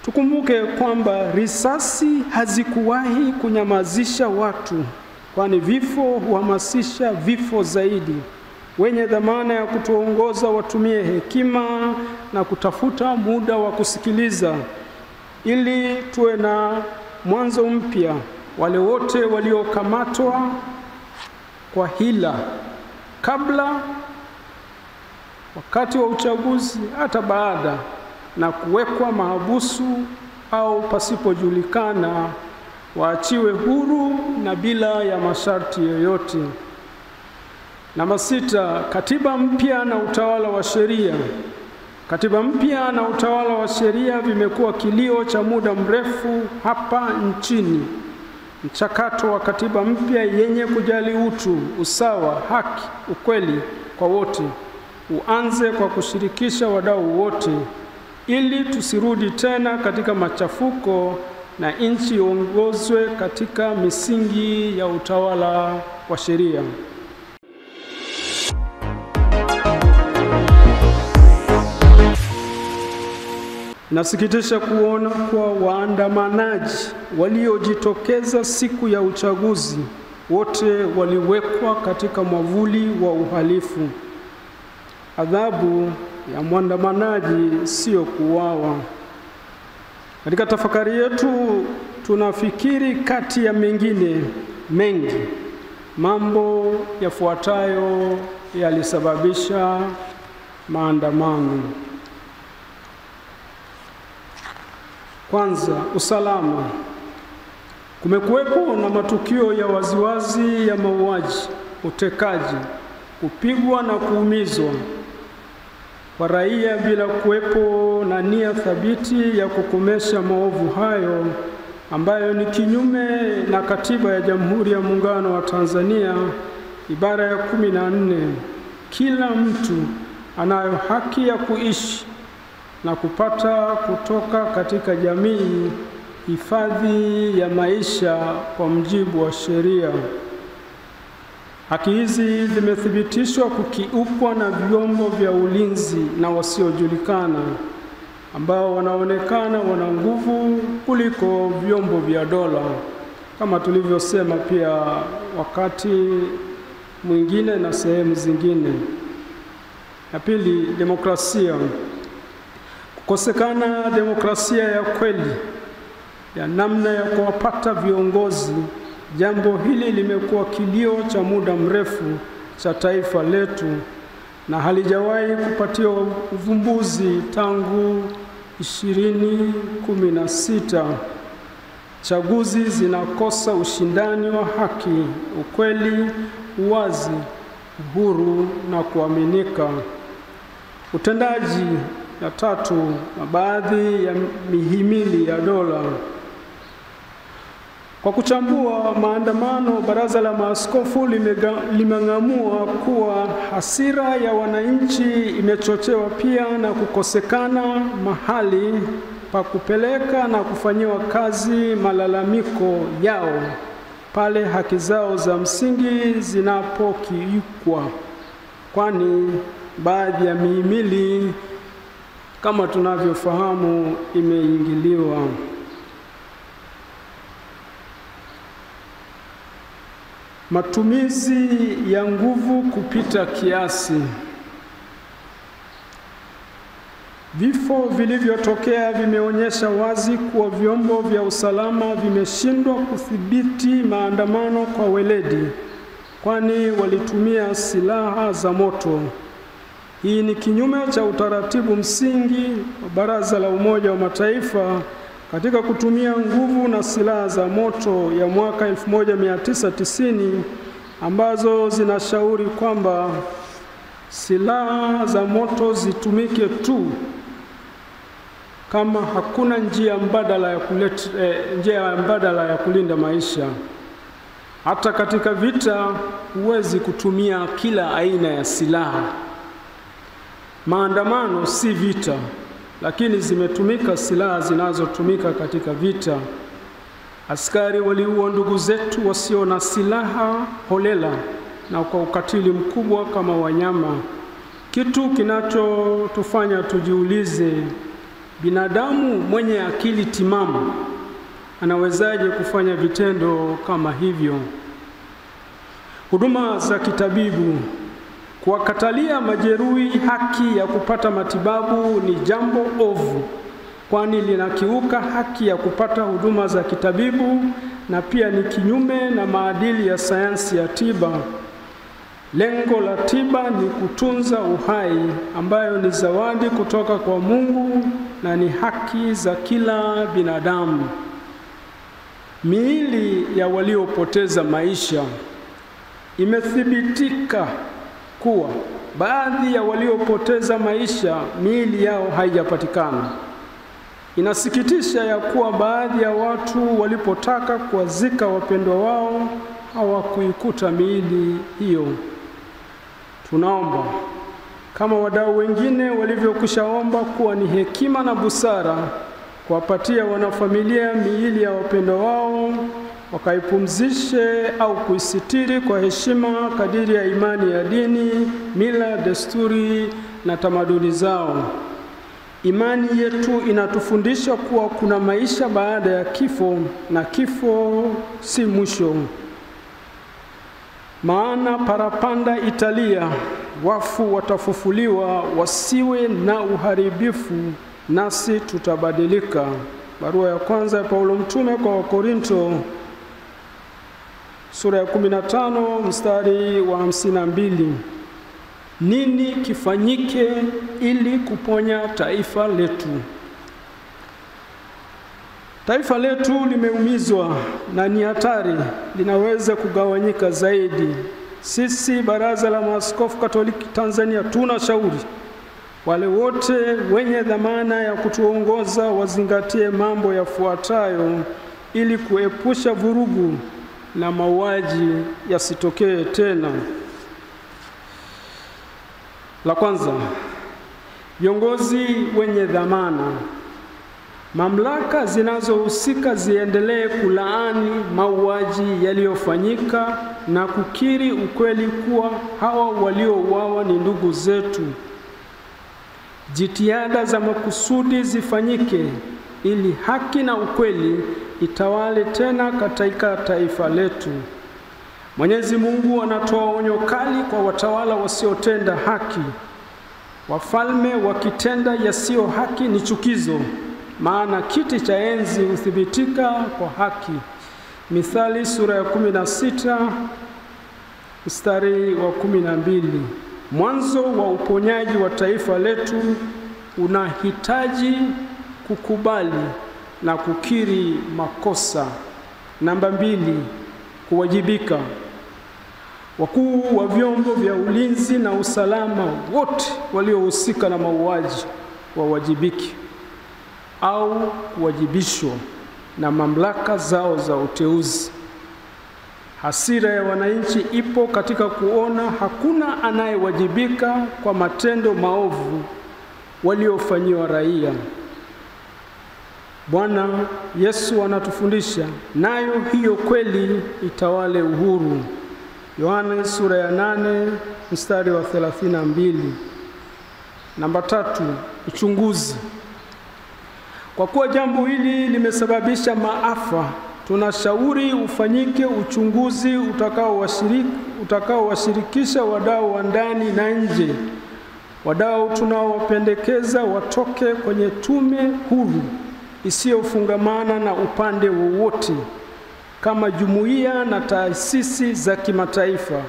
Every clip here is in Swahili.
Tukumbuke kwamba risasi hazikuwahi kunyamazisha watu, kwani vifo huhamasisha vifo zaidi. Wenye dhamana ya kutuongoza watumie hekima na kutafuta muda wa kusikiliza, ili tuwe na mwanzo mpya. Wale wote waliokamatwa kwa hila kabla, wakati wa uchaguzi, hata baada, na kuwekwa mahabusu au pasipojulikana, waachiwe huru na bila ya masharti yoyote. Namba 6, katiba mpya na utawala wa sheria. Katiba mpya na utawala wa sheria vimekuwa kilio cha muda mrefu hapa nchini. Mchakato wa katiba mpya yenye kujali utu, usawa, haki, ukweli kwa wote uanze kwa kushirikisha wadau wote, ili tusirudi tena katika machafuko na nchi iongozwe katika misingi ya utawala wa sheria. Nasikitisha kuona kwa waandamanaji waliojitokeza siku ya uchaguzi wote waliwekwa katika mwavuli wa uhalifu. Adhabu ya mwandamanaji sio kuuawa. Katika tafakari yetu tunafikiri kati ya mengine mengi, mambo yafuatayo yalisababisha maandamano. Kwanza, usalama. Kumekuwepo na matukio ya waziwazi ya mauaji, utekaji, kupigwa na kuumizwa kwa raia bila kuwepo na nia thabiti ya kukomesha maovu hayo, ambayo ni kinyume na Katiba ya Jamhuri ya Muungano wa Tanzania ibara ya 14. Kila mtu anayo haki ya kuishi na kupata kutoka katika jamii hifadhi ya maisha kwa mujibu wa sheria. Haki hizi zimethibitishwa kukiukwa na vyombo vya ulinzi na wasiojulikana ambao wanaonekana wana nguvu kuliko vyombo vya dola, kama tulivyosema pia wakati mwingine na sehemu zingine. Ya pili, demokrasia. Kukosekana demokrasia ya kweli ya namna ya kuwapata viongozi. Jambo hili limekuwa kilio cha muda mrefu cha taifa letu na halijawahi kupatiwa uvumbuzi tangu 2016. Chaguzi zinakosa ushindani wa haki, ukweli, uwazi, uhuru na kuaminika. Utendaji. Ya tatu, na baadhi ya mihimili ya dola. Kwa kuchambua maandamano, Baraza la Maaskofu limeng'amua kuwa hasira ya wananchi imechochewa pia na kukosekana mahali pa kupeleka na kufanyiwa kazi malalamiko yao pale haki zao za msingi zinapokiukwa, kwani baadhi ya mihimili kama tunavyofahamu imeingiliwa. Matumizi ya nguvu kupita kiasi. Vifo vilivyotokea vimeonyesha wazi kuwa vyombo vya usalama vimeshindwa kudhibiti maandamano kwa weledi, kwani walitumia silaha za moto. Hii ni kinyume cha utaratibu msingi wa Baraza la Umoja wa Mataifa katika kutumia nguvu na silaha za moto ya mwaka 1990, ambazo zinashauri kwamba silaha za moto zitumike tu kama hakuna njia mbadala ya kulinda maisha. Hata katika vita huwezi kutumia kila aina ya silaha. Maandamano si vita, lakini zimetumika silaha zinazotumika katika vita. Askari waliua ndugu zetu wasio na silaha holela na kwa ukatili mkubwa kama wanyama. Kitu kinachotufanya tujiulize Binadamu mwenye akili timamu anawezaje kufanya vitendo kama hivyo? Huduma za kitabibu. Kuwakatalia majeruhi haki ya kupata matibabu ni jambo ovu, kwani linakiuka haki ya kupata huduma za kitabibu na pia ni kinyume na maadili ya sayansi ya tiba. Lengo la tiba ni kutunza uhai, ambayo ni zawadi kutoka kwa Mungu na ni haki za kila binadamu. Miili ya waliopoteza maisha. Imethibitika kuwa baadhi ya waliopoteza maisha miili yao haijapatikana. Inasikitisha ya kuwa baadhi ya watu walipotaka kuwazika wapendwa wao hawakuikuta miili hiyo. Tunaomba kama wadau wengine walivyokushaomba kuwa ni hekima na busara kuwapatia wanafamilia miili ya wapendwa wao, wakaipumzishe au kuisitiri kwa heshima kadiri ya imani ya dini, mila, desturi na tamaduni zao. Imani yetu inatufundisha kuwa kuna maisha baada ya kifo na kifo si mwisho. Maana parapanda italia, wafu watafufuliwa, wasiwe na uharibifu, nasi tutabadilika. Barua ya kwanza ya Paulo mtume kwa Wakorinto, sura ya 15 mstari wa 52. Nini kifanyike ili kuponya taifa letu? Taifa letu limeumizwa na ni hatari, linaweza kugawanyika zaidi. Sisi Baraza la Maaskofu Katoliki Tanzania tunashauri wale wote wenye dhamana ya kutuongoza wazingatie mambo yafuatayo ili kuepusha vurugu na mauaji yasitokee tena. La kwanza, viongozi wenye dhamana. Mamlaka zinazohusika ziendelee kulaani mauaji yaliyofanyika na kukiri ukweli kuwa hawa waliouawa ni ndugu zetu. Jitihada za makusudi zifanyike ili haki na ukweli itawale tena katika taifa letu. Mwenyezi Mungu anatoa onyo kali kwa watawala wasiotenda haki. Wafalme wakitenda yasiyo haki ni chukizo, maana kiti cha enzi huthibitika kwa haki. Mithali sura ya 16 mstari wa 12. Mwanzo wa uponyaji wa taifa letu unahitaji kukubali na kukiri makosa. Namba 2, kuwajibika. Wakuu wa vyombo vya ulinzi na usalama wote waliohusika na mauaji wawajibiki au kuwajibishwa na mamlaka zao za uteuzi. Hasira ya wananchi ipo katika kuona hakuna anayewajibika kwa matendo maovu waliofanyiwa raia. Bwana Yesu anatufundisha, nayo hiyo kweli itawale uhuru. Yohana sura ya 8 mstari wa 32. Namba 3, uchunguzi. Kwa kuwa jambo hili limesababisha maafa, tunashauri ufanyike uchunguzi utakaowashirikisha wadau wa ndani na nje. Wadau tunaowapendekeza watoke kwenye tume huru isiyofungamana na upande wowote, kama jumuiya na taasisi za kimataifa,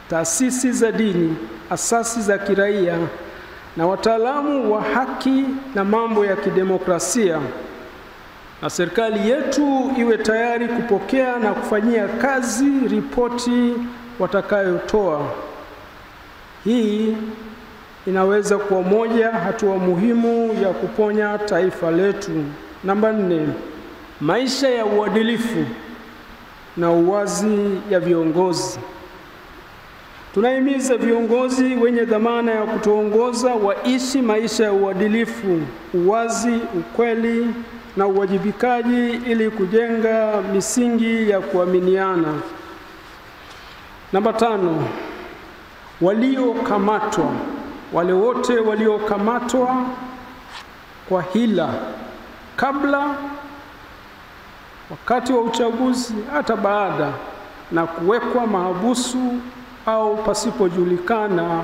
taasisi za dini, asasi za kiraia na wataalamu wa haki na mambo ya kidemokrasia. Na serikali yetu iwe tayari kupokea na kufanyia kazi ripoti watakayotoa. Hii inaweza kuwa moja hatua muhimu ya kuponya taifa letu. Namba 4, maisha ya uadilifu na uwazi ya viongozi. Tunahimiza viongozi wenye dhamana ya kutuongoza waishi maisha ya uadilifu, uwazi, ukweli na uwajibikaji ili kujenga misingi ya kuaminiana. Namba 5, waliokamatwa. Wale wote waliokamatwa kwa hila kabla, wakati wa uchaguzi, hata baada, na kuwekwa mahabusu au pasipojulikana,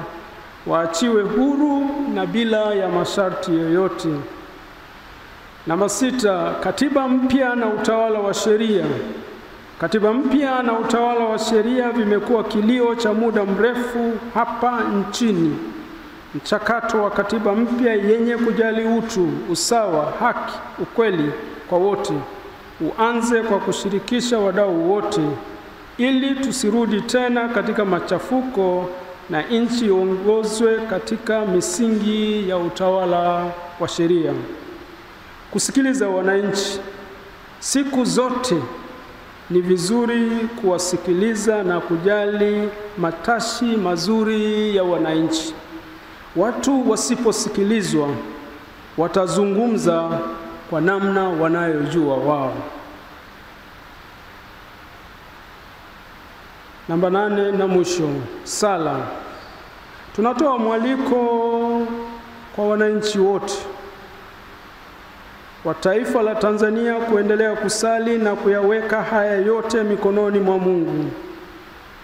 waachiwe huru na bila ya masharti yoyote. Namba 6, katiba mpya na utawala wa sheria. Katiba mpya na utawala wa sheria vimekuwa kilio cha muda mrefu hapa nchini. Mchakato wa katiba mpya yenye kujali utu, usawa, haki, ukweli kwa wote uanze kwa kushirikisha wadau wote, ili tusirudi tena katika machafuko na nchi iongozwe katika misingi ya utawala wa sheria. Kusikiliza wananchi. Siku zote ni vizuri kuwasikiliza na kujali matashi mazuri ya wananchi. Watu wasiposikilizwa watazungumza kwa namna wanayojua wao. Namba 8 na mwisho, sala. Tunatoa mwaliko kwa wananchi wote wa taifa la Tanzania kuendelea kusali na kuyaweka haya yote mikononi mwa Mungu.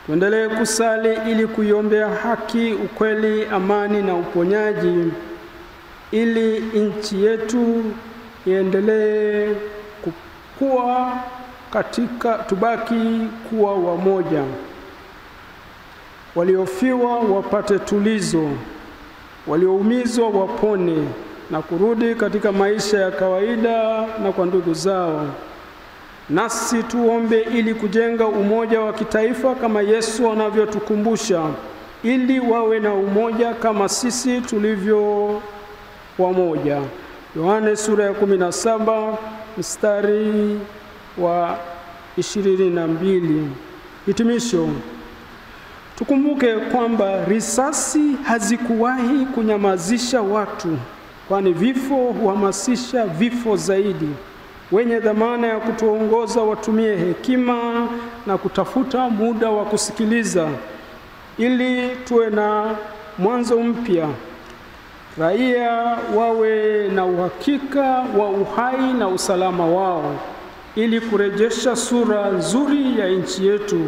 Tuendelee kusali ili kuiombea haki, ukweli, amani na uponyaji, ili nchi yetu iendelee kukua tubaki kuwa wamoja. Waliofiwa wapate tulizo, walioumizwa wapone na kurudi katika maisha ya kawaida na kwa ndugu zao. Nasi tuombe ili kujenga umoja wa kitaifa kama Yesu anavyotukumbusha, ili wawe na umoja kama sisi tulivyo wamoja. Yohane sura ya 17 mstari wa 22. Hitimisho. Tukumbuke kwamba risasi hazikuwahi kunyamazisha watu, kwani vifo huhamasisha vifo zaidi. Wenye dhamana ya kutuongoza watumie hekima na kutafuta muda wa kusikiliza, ili tuwe na mwanzo mpya. Raia wawe na uhakika wa uhai na usalama wao, ili kurejesha sura nzuri ya nchi yetu.